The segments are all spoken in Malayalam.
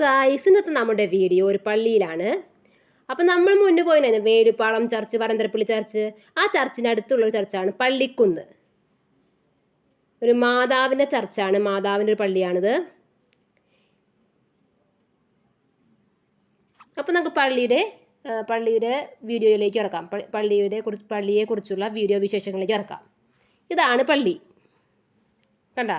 ഗായ്സ്, ഇന്നത്തെ നമ്മുടെ വീഡിയോ ഒരു പള്ളിയിലാണ്. അപ്പം നമ്മൾ മുന്നേ പോയിരുന്നു വേലുപ്പാളം ചർച്ച്, പരന്തരപ്പള്ളി ചർച്ച്. ആ ചർച്ചിൻ്റെ അടുത്തുള്ള ഒരു ചർച്ചാണ് പള്ളിക്കുന്ന്. ഒരു മാതാവിൻ്റെ ചർച്ചാണ്, മാതാവിൻ്റെ ഒരു പള്ളിയാണിത്. അപ്പം നമുക്ക് പള്ളിയുടെ വീഡിയോയിലേക്ക് ഇറക്കാം. പള്ളിയെക്കുറിച്ചുള്ള വീഡിയോ വിശേഷങ്ങളിലേക്ക് ഇറക്കാം. ഇതാണ് പള്ളി, കണ്ട.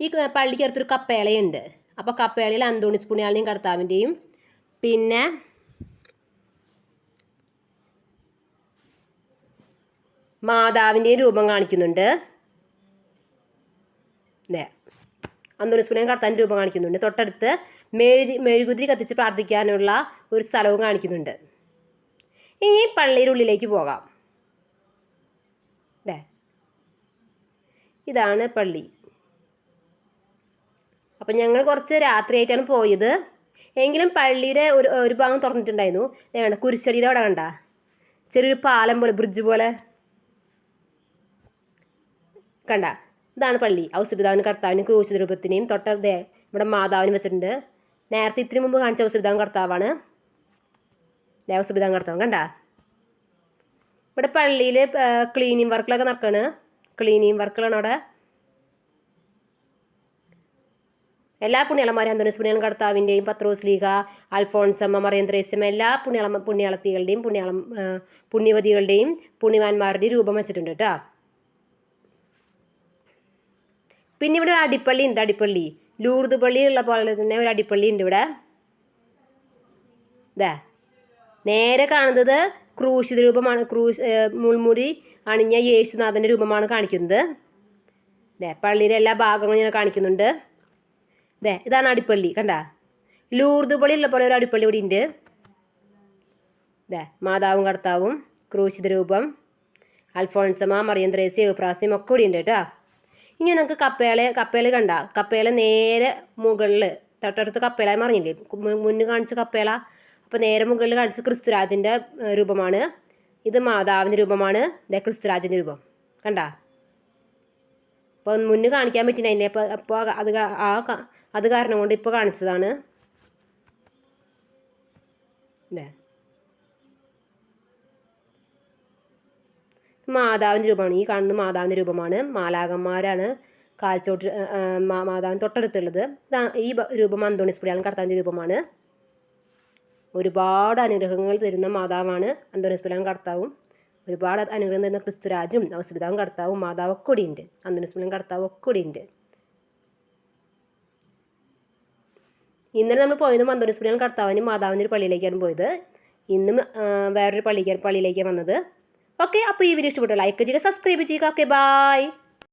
ഈ പള്ളിക്ക് അടുത്തൊരു കപ്പേളയുണ്ട്. അപ്പോൾ കപ്പേളയിൽ അന്തോണീസ് പുണ്യാളൻ്റെയും കർത്താവിൻ്റെയും പിന്നെ മാതാവിൻ്റെയും രൂപം കാണിക്കുന്നുണ്ട്. അന്തോണീസ് പുണ്യാളൻ കർത്താവിൻ്റെ രൂപം കാണിക്കുന്നുണ്ട്. തൊട്ടടുത്ത് മെഴുകുതിരി കത്തിച്ച് പ്രാർത്ഥിക്കാനുള്ള ഒരു സ്ഥലവും കാണിക്കുന്നുണ്ട്. ഇനി പള്ളിയുടെ ഉള്ളിലേക്ക് പോകാം. ഇതാണ് പള്ളി. അപ്പം ഞങ്ങൾ കുറച്ച് രാത്രിയായിട്ടാണ് പോയത്. എങ്കിലും പള്ളിയുടെ ഒരു ഭാഗം തുറന്നിട്ടുണ്ടായിരുന്നു. വേണ്ട കുരിശടിയുടെ അവിടെ കണ്ട ചെറിയൊരു പാലം പോലെ, ബ്രിഡ്ജ് പോലെ കണ്ട. ഇതാണ് പള്ളി. ഔസപിതാവിനും കർത്താവിനും ക്രൂശിത രൂപത്തിനെയും തൊട്ടടുത്ത് ഇവിടെ മാതാവിനും വെച്ചിട്ടുണ്ട്. നേരത്തെ ഇത്തിരി മുമ്പ് കാണിച്ച ഔസപിതാവും കർത്താവാണ്. ഔസപിതാവും കർത്താവും കണ്ട. ഇവിടെ പള്ളിയിൽ ക്ലീനിങ് വർക്കുകളൊക്കെ നടക്കുകയാണ്. ക്ലീനിങ് വർക്കുകളാണ് അവിടെ. എല്ലാ പുണ്യാളന്മാരും, അന്തോണീസ് പുണ്യാളൻ കർത്താവിൻ്റെയും പത്രോസ് ലീഗ, അൽഫോൺസമ്മ, മറിയം ത്രേസ്യമ്മ, എല്ലാ പുണ്യാളത്തികളുടെയും പുണ്യവതികളുടെയും പുണ്യവാന്മാരുടെയും രൂപം വെച്ചിട്ടുണ്ട് കേട്ടോ. പിന്നെ ഇവിടെ ഒരു അടിപ്പള്ളി ഉണ്ട്. അടിപ്പള്ളി ലൂർദ് പള്ളി ഉള്ള പോലെ തന്നെ ഒരു അടിപ്പള്ളി ഉണ്ട് ഇവിടെ. നേരെ കാണുന്നത് ക്രൂശിത രൂപമാണ്. മുൾമുടി അണിഞ്ഞ യേശുനാഥൻ്റെ രൂപമാണ് കാണിക്കുന്നത്. പള്ളിയുടെ എല്ലാ ഭാഗങ്ങളും ഞാൻ കാണിക്കുന്നുണ്ട്. ഇതാണ് അടിപ്പള്ളി, കണ്ട. ലൂർദ് പള്ളി ഉള്ള പോലെ ഒരു അടിപ്പള്ളി ഇവിടെ ഉണ്ട്. മാതാവും കർത്താവും, ക്രൂശിത രൂപം, അൽഫോൺസമ്മ, മറിയം ത്രേസ്യ, യൂപ്രാസ്യം ഒക്കെ ഇവിടെ ഉണ്ട് കേട്ടോ. ഇനി നമുക്ക് കപ്പേള കണ്ട. കപ്പേള നേരെ മുകളിൽ തൊട്ടടുത്ത് കപ്പേള മറിഞ്ഞില്ലേ, മുന്നിൽ കാണിച്ച കപ്പേള. അപ്പോൾ നേരെ മുകളിൽ കാണിച്ച ക്രിസ്തുരാജൻ്റെ രൂപമാണ്. ഇത് മാതാവിൻ്റെ രൂപമാണ്. ക്രിസ്തുരാജൻ്റെ രൂപം കണ്ട. അപ്പോൾ മുന്നിൽ കാണിക്കാൻ പറ്റില്ല. അപ്പോൾ അത് കാരണം കൊണ്ട് ഇപ്പോൾ കാണിച്ചതാണ്. മാതാവിൻ്റെ രൂപമാണ്. ഈ കാണുന്ന മാതാവിൻ്റെ രൂപമാണ്. മാലാകന്മാരാണ് കാൽച്ചോട്ട് മാതാവിന് തൊട്ടടുത്തുള്ളത്. ഈ രൂപം അന്തോണീസ് പുണ്യാളൻ കർത്താവിൻ്റെ രൂപമാണ്. ഒരുപാട് അനുഗ്രഹങ്ങൾ തരുന്ന മാതാവാണ് അന്തോണീസ് പുണ്യാളൻ കർത്താവും. ഒരുപാട് അനുഗ്രഹം തരുന്ന ക്രിസ്തുരാജും ഔസപിതാവും കർത്താവും മാതാവ് ഒക്കെ കൂടി ഉണ്ട്. അന്തോണീസ് പുണ്യാളൻ കർത്താവ് ഒക്കെ കൂടി ഉണ്ട്. ഇന്നലെ നമ്മൾ പോയത് അന്തോണീസ് പുണ്യാളൻ കർത്താവിനും മാതാവിൻ്റെ ഒരു പള്ളിയിലേക്കാണ് പോയത്. ഇന്നും വേറൊരു പള്ളിയിലേക്കാണ് വന്നത്. ഓക്കെ, അപ്പോൾ ഈ വീഡിയോ ഇഷ്ടപ്പെട്ടു ലൈക്ക് ചെയ്യുക, സബ്സ്ക്രൈബ് ചെയ്യുക. Okay, by.